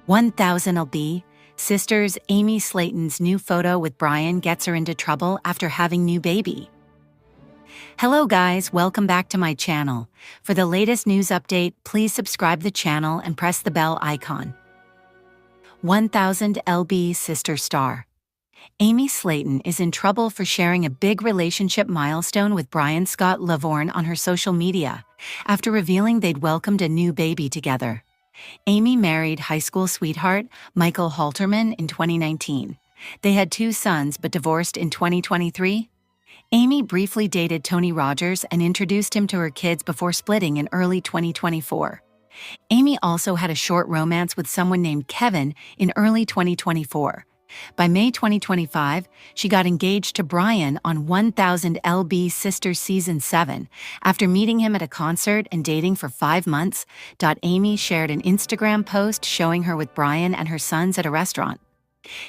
1000 Sisters Amy Slaton's new photo with Brian gets her into trouble after having new baby. Hello guys, welcome back to my channel. For the latest news update, please subscribe the channel and press the bell icon. 1000 sister star. Amy Slaton is in trouble for sharing a big relationship milestone with Brian Scott Lavorne on her social media, after revealing they'd welcomed a new baby together. Amy married high school sweetheart Michael Halterman in 2019. They had 2 sons but divorced in 2023. Amy briefly dated Tony Rogers and introduced him to her kids before splitting in early 2024. Amy also had a short romance with someone named Kevin in early 2024. By May 2025, she got engaged to Brian on 1000 Sisters Season 7 after meeting him at a concert and dating for 5 months. Amy shared an Instagram post showing her with Brian and her sons at a restaurant.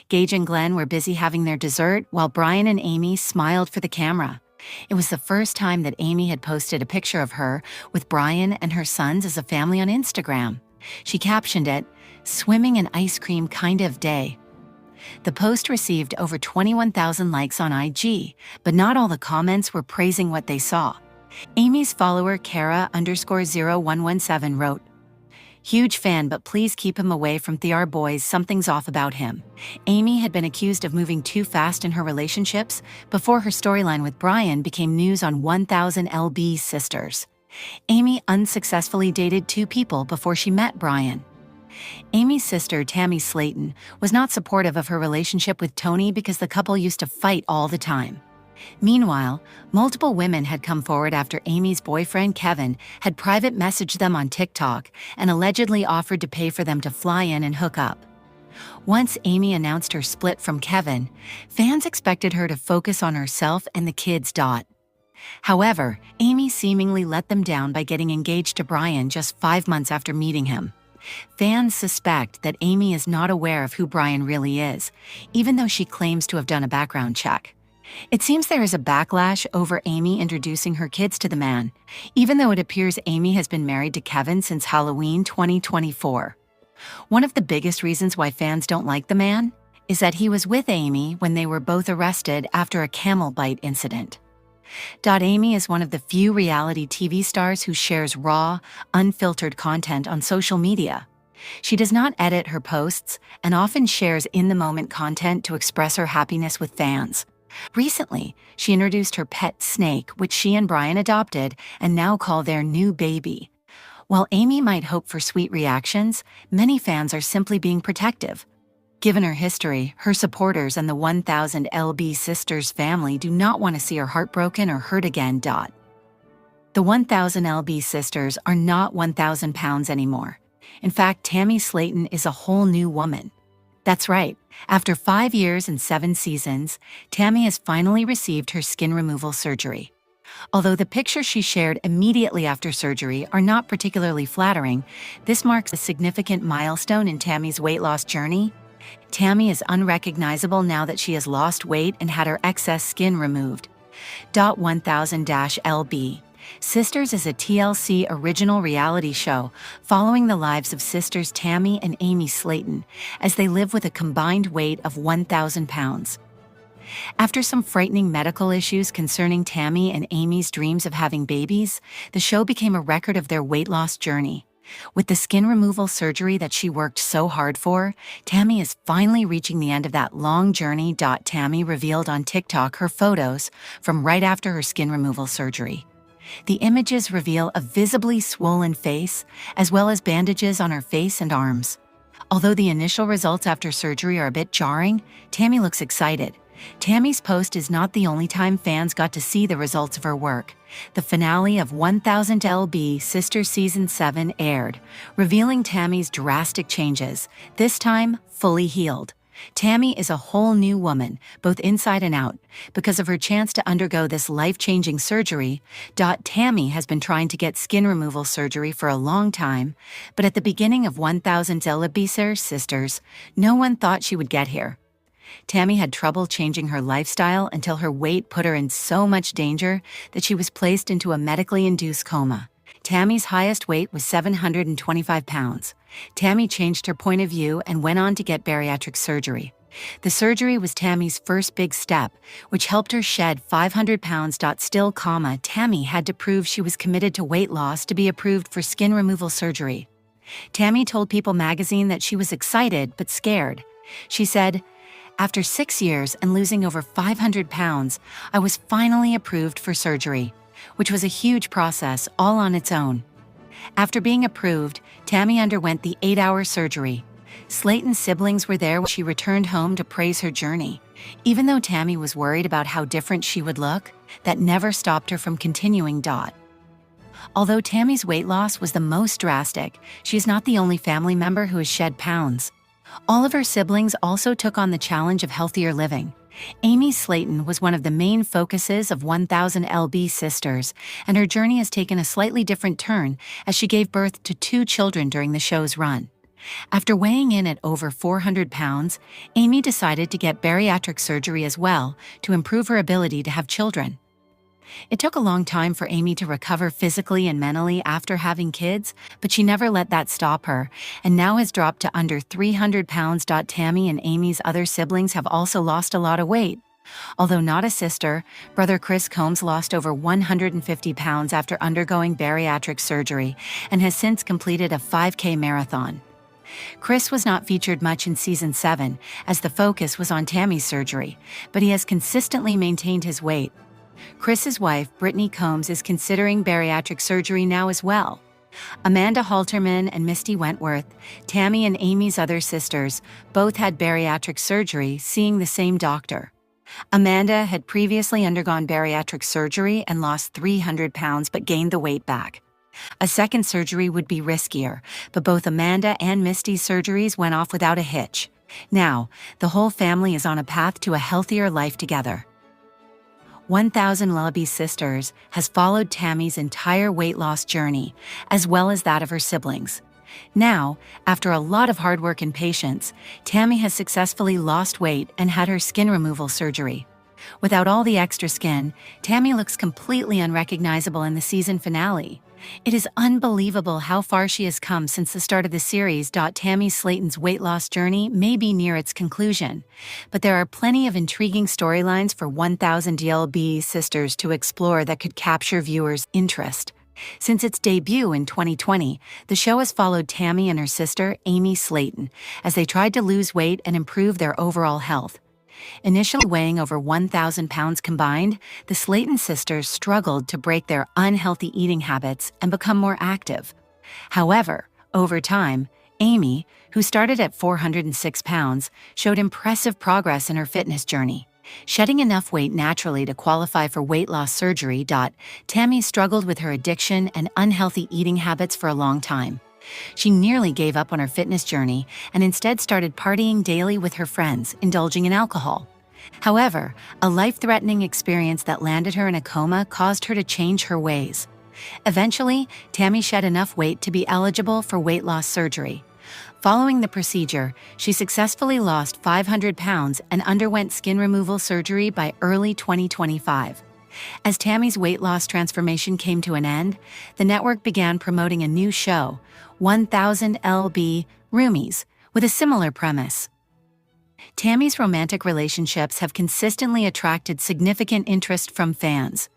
Gage and Glenn were busy having their dessert while Brian and Amy smiled for the camera. It was the first time that Amy had posted a picture of her with Brian and her sons as a family on Instagram. She captioned it, "Swimming in ice cream kind of day." The post received over 21,000 likes on IG, but not all the comments were praising what they saw. Amy's follower Kara_0117 wrote, "Huge fan, but please keep him away from Thiar boys, something's off about him." Amy had been accused of moving too fast in her relationships before her storyline with Brian became news on 1000 Sisters. Amy unsuccessfully dated 2 people before she met Brian. Amy's sister Tammy Slaton was not supportive of her relationship with Tony because the couple used to fight all the time. Meanwhile, multiple women had come forward after Amy's boyfriend Kevin had private messaged them on TikTok and allegedly offered to pay for them to fly in and hook up. Once Amy announced her split from Kevin, fans expected her to focus on herself and the kids. However, Amy seemingly let them down by getting engaged to Brian just 5 months after meeting him. Fans suspect that Amy is not aware of who Brian really is, even though she claims to have done a background check. It seems there is a backlash over Amy introducing her kids to the man, even though it appears Amy has been married to Kevin since Halloween 2024. One of the biggest reasons why fans don't like the man is that he was with Amy when they were both arrested after a camel bite incident. Amy is one of the few reality TV stars who shares raw, unfiltered content on social media. She does not edit her posts and often shares in-the-moment content to express her happiness with fans. Recently, she introduced her pet snake, which she and Brian adopted and now call their new baby. While Amy might hope for sweet reactions, many fans are simply being protective. Given her history, her supporters and the 1000 Sisters family do not want to see her heartbroken or hurt again. The 1000 Sisters are not 1,000 pounds anymore. In fact, Tammy Slaton is a whole new woman. That's right, after 5 years and 7 seasons, Tammy has finally received her skin removal surgery. Although the pictures she shared immediately after surgery are not particularly flattering, this marks a significant milestone in Tammy's weight loss journey. Tammy is unrecognizable now that she has lost weight and had her excess skin removed. 1000 Sisters is a TLC original reality show following the lives of sisters Tammy and Amy Slaton as they live with a combined weight of 1,000 pounds. After some frightening medical issues concerning Tammy and Amy's dreams of having babies, the show became a record of their weight loss journey. With the skin removal surgery that she worked so hard for, Tammy is finally reaching the end of that long journey. Tammy revealed on TikTok her photos from right after her skin removal surgery. The images reveal a visibly swollen face, as well as bandages on her face and arms. Although the initial results after surgery are a bit jarring, Tammy looks excited. Tammy's post is not the only time fans got to see the results of her work. The finale of 1000 Sisters Season 7 aired, revealing Tammy's drastic changes, this time fully healed. Tammy is a whole new woman, both inside and out, because of her chance to undergo this life-changing surgery. Tammy has been trying to get skin removal surgery for a long time, but at the beginning of 1000 Sisters, no one thought she would get here. Tammy had trouble changing her lifestyle until her weight put her in so much danger that she was placed into a medically induced coma. Tammy's highest weight was 725 pounds. Tammy changed her point of view and went on to get bariatric surgery. The surgery was Tammy's first big step, which helped her shed 500 pounds. Still, Tammy had to prove she was committed to weight loss to be approved for skin removal surgery. Tammy told People magazine that she was excited but scared. She said, "After 6 years and losing over 500 pounds, I was finally approved for surgery, which was a huge process all on its own." After being approved, Tammy underwent the 8-hour surgery. Slaton's siblings were there when she returned home to praise her journey. Even though Tammy was worried about how different she would look, that never stopped her from continuing. Although Tammy's weight loss was the most drastic, she is not the only family member who has shed pounds. All of her siblings also took on the challenge of healthier living. Amy Slaton was one of the main focuses of 1000 lb Sisters, and her journey has taken a slightly different turn as she gave birth to 2 children during the show's run. After weighing in at over 400 pounds, Amy decided to get bariatric surgery as well to improve her ability to have children. It took a long time for Amy to recover physically and mentally after having kids, but she never let that stop her, and now has dropped to under 300 pounds. Tammy and Amy's other siblings have also lost a lot of weight. Although not a sister, brother Chris Combs lost over 150 pounds after undergoing bariatric surgery and has since completed a 5K marathon. Chris was not featured much in Season 7, as the focus was on Tammy's surgery, but he has consistently maintained his weight. Chris's wife, Brittany Combs, is considering bariatric surgery now as well. Amanda Halterman and Misty Wentworth, Tammy and Amy's other sisters, both had bariatric surgery, seeing the same doctor. Amanda had previously undergone bariatric surgery and lost 300 pounds but gained the weight back. A second surgery would be riskier, but both Amanda and Misty's surgeries went off without a hitch. Now, the whole family is on a path to a healthier life together. 1000 lb Sisters has followed Tammy's entire weight loss journey, as well as that of her siblings. Now, after a lot of hard work and patience, Tammy has successfully lost weight and had her skin removal surgery. Without all the extra skin, Tammy looks completely unrecognizable in the season finale. It is unbelievable how far she has come since the start of the series. Tammy Slaton's weight loss journey may be near its conclusion, but there are plenty of intriguing storylines for 1000 lb Sisters to explore that could capture viewers' interest. Since its debut in 2020, the show has followed Tammy and her sister, Amy Slaton, as they tried to lose weight and improve their overall health. Initially weighing over 1,000 pounds combined, the Slaton sisters struggled to break their unhealthy eating habits and become more active. However, over time, Amy, who started at 406 pounds, showed impressive progress in her fitness journey. Shedding enough weight naturally to qualify for weight loss surgery. Tammy struggled with her addiction and unhealthy eating habits for a long time. She nearly gave up on her fitness journey and instead started partying daily with her friends, indulging in alcohol. However, a life-threatening experience that landed her in a coma caused her to change her ways. Eventually, Tammy shed enough weight to be eligible for weight loss surgery. Following the procedure, she successfully lost 500 pounds and underwent skin removal surgery by early 2025. As Tammy's weight loss transformation came to an end, the network began promoting a new show, 1000 lb Roomies, with a similar premise. Tammy's romantic relationships have consistently attracted significant interest from fans.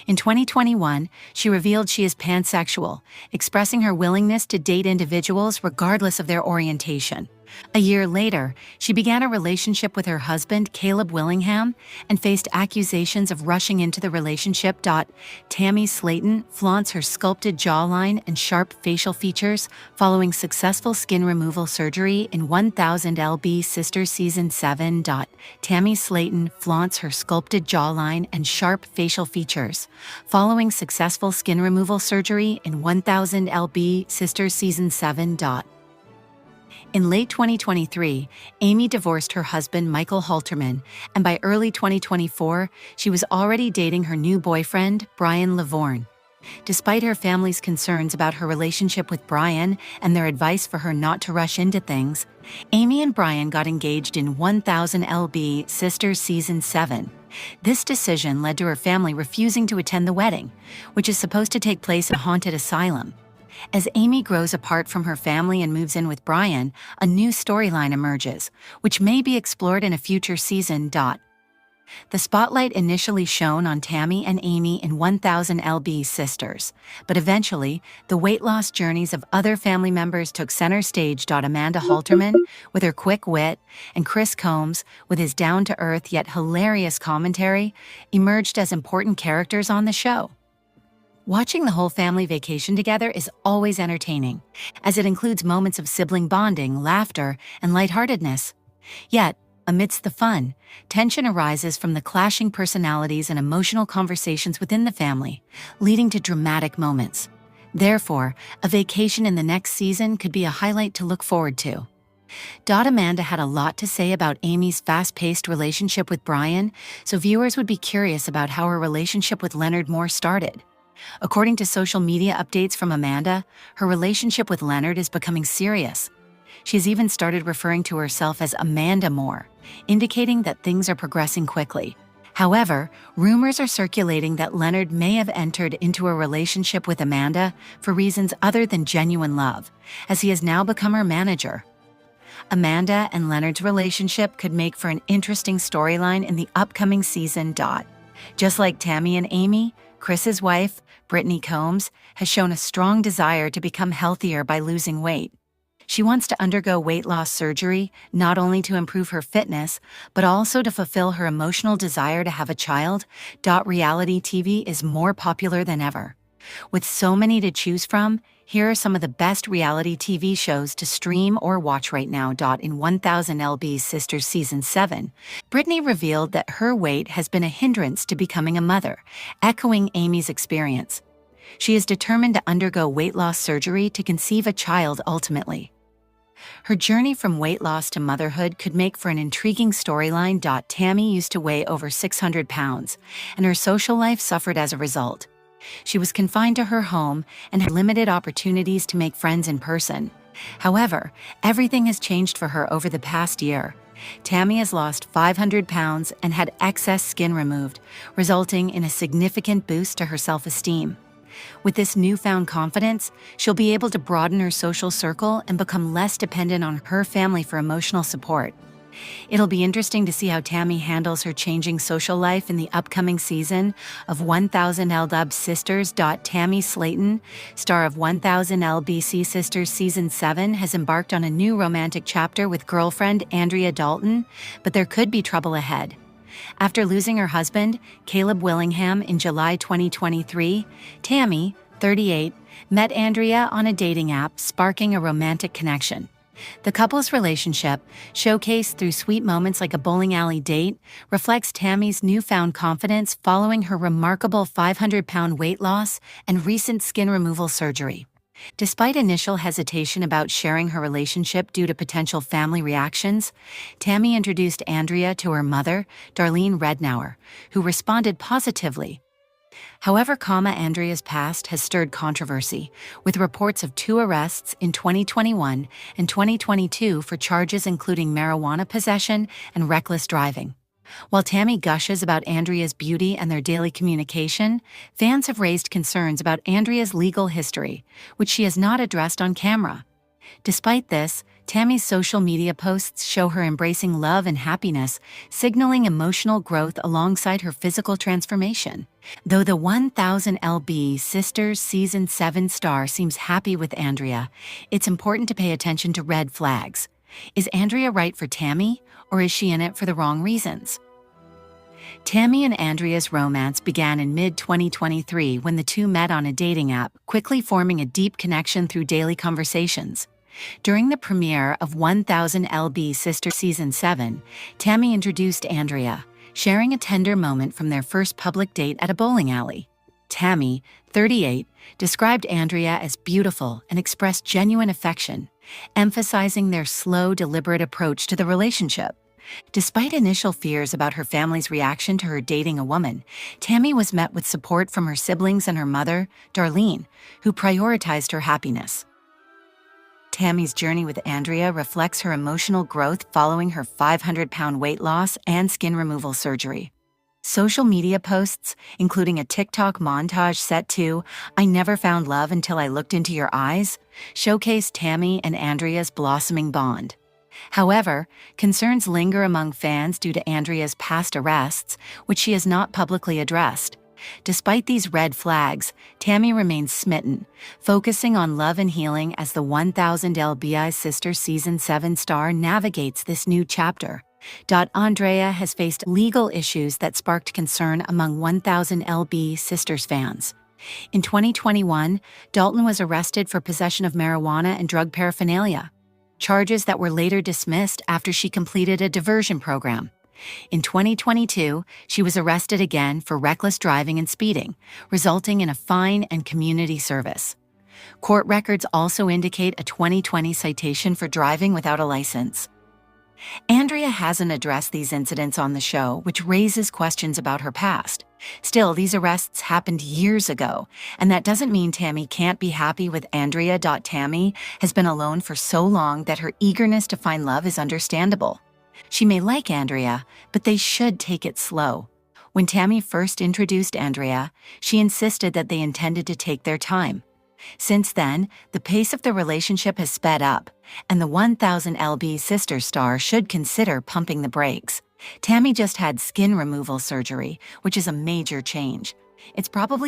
In 2021, she revealed she is pansexual, expressing her willingness to date individuals regardless of their orientation. A year later, she began a relationship with her husband, Caleb Willingham, and faced accusations of rushing into the relationship. Tammy Slaton flaunts her sculpted jawline and sharp facial features following successful skin removal surgery in 1000 lb Sisters Season 7. Tammy Slaton flaunts her sculpted jawline and sharp facial features following successful skin removal surgery in 1000 lb Sisters Season 7. In late 2023, Amy divorced her husband Michael Halterman, and by early 2024, she was already dating her new boyfriend, Brian Lavorne. Despite her family's concerns about her relationship with Brian and their advice for her not to rush into things, Amy and Brian got engaged in 1000 LB Sisters Season 7. This decision led to her family refusing to attend the wedding, which is supposed to take place at a haunted asylum. As Amy grows apart from her family and moves in with Brian, a new storyline emerges, which may be explored in a future season. The spotlight initially shone on Tammy and Amy in 1000 LB Sisters, but eventually, the weight loss journeys of other family members took center stage. Amanda Halterman, with her quick wit, and Chris Combs, with his down-to-earth yet hilarious commentary, emerged as important characters on the show. Watching the whole family vacation together is always entertaining, as it includes moments of sibling bonding, laughter, and lightheartedness. Yet, amidst the fun, tension arises from the clashing personalities and emotional conversations within the family, leading to dramatic moments. Therefore, a vacation in the next season could be a highlight to look forward to. Amanda had a lot to say about Amy's fast-paced relationship with Brian, so viewers would be curious about how her relationship with Leonard Moore started. According to social media updates from Amanda, her relationship with Leonard is becoming serious. She has even started referring to herself as Amanda Moore, indicating that things are progressing quickly. However, rumors are circulating that Leonard may have entered into a relationship with Amanda for reasons other than genuine love, as he has now become her manager. Amanda and Leonard's relationship could make for an interesting storyline in the upcoming season. Just like Tammy and Amy, Chris's wife, Brittany Combs, has shown a strong desire to become healthier by losing weight. She wants to undergo weight loss surgery, not only to improve her fitness, but also to fulfill her emotional desire to have a child. Reality TV is more popular than ever. With so many to choose from, here are some of the best reality TV shows to stream or watch right now. In 1000 LB Sisters Season 7, Brittany revealed that her weight has been a hindrance to becoming a mother, echoing Amy's experience. She is determined to undergo weight loss surgery to conceive a child ultimately. Her journey from weight loss to motherhood could make for an intriguing storyline. Tammy used to weigh over 600 pounds, and her social life suffered as a result. She was confined to her home and had limited opportunities to make friends in person. However, everything has changed for her over the past year. Tammy has lost 500 pounds and had excess skin removed, resulting in a significant boost to her self-esteem. With this newfound confidence, she'll be able to broaden her social circle and become less dependent on her family for emotional support. It'll be interesting to see how Tammy handles her changing social life in the upcoming season of 1000 LB Sisters. Tammy Slaton, star of 1000 LBC Sisters Season 7, has embarked on a new romantic chapter with girlfriend Andrea Dalton, but there could be trouble ahead. After losing her husband, Caleb Willingham, in July 2023, Tammy, 38, met Andrea on a dating app, sparking a romantic connection. The couple's relationship, showcased through sweet moments like a bowling alley date, reflects Tammy's newfound confidence following her remarkable 500-pound weight loss and recent skin removal surgery. Despite initial hesitation about sharing her relationship due to potential family reactions, Tammy introduced Andrea to her mother, Darlene Rednauer, who responded positively. However, Andrea's past has stirred controversy, with reports of 2 arrests in 2021 and 2022 for charges including marijuana possession and reckless driving. While Tammy gushes about Andrea's beauty and their daily communication, fans have raised concerns about Andrea's legal history, which she has not addressed on camera. Despite this, Tammy's social media posts show her embracing love and happiness, signaling emotional growth alongside her physical transformation. Though the 1000 LB Sisters Season 7 star seems happy with Andrea, it's important to pay attention to red flags. Is Andrea right for Tammy, or is she in it for the wrong reasons? Tammy and Andrea's romance began in mid-2023 when the two met on a dating app, quickly forming a deep connection through daily conversations. During the premiere of 1000 LB Sisters Season 7, Tammy introduced Andrea, sharing a tender moment from their first public date at a bowling alley. Tammy, 38, described Andrea as beautiful and expressed genuine affection, emphasizing their slow, deliberate approach to the relationship. Despite initial fears about her family's reaction to her dating a woman, Tammy was met with support from her siblings and her mother, Darlene, who prioritized her happiness. Tammy's journey with Andrea reflects her emotional growth following her 500-pound weight loss and skin removal surgery. Social media posts, including a TikTok montage set to "I never found love until I looked into your eyes," showcase Tammy and Andrea's blossoming bond. However, concerns linger among fans due to Andrea's past arrests, which she has not publicly addressed. Despite these red flags, Tammy remains smitten, focusing on love and healing as the 1000 lbi Sisters Season 7 star navigates this new chapter. Andrea has faced legal issues that sparked concern among 1000 lb Sisters fans. In 2021, Dalton was arrested for possession of marijuana and drug paraphernalia, charges that were later dismissed after she completed a diversion program. In 2022, she was arrested again for reckless driving and speeding, resulting in a fine and community service. Court records also indicate a 2020 citation for driving without a license. Andrea hasn't addressed these incidents on the show, which raises questions about her past. Still, these arrests happened years ago, and that doesn't mean Tammy can't be happy with Andrea. Tammy has been alone for so long that her eagerness to find love is understandable. She may like Andrea, but they should take it slow. When Tammy first introduced Andrea, she insisted that they intended to take their time. Since then, the pace of the relationship has sped up, and the 1000 lb Sister star should consider pumping the brakes. Tammy just had skin removal surgery, which is a major change. It's probably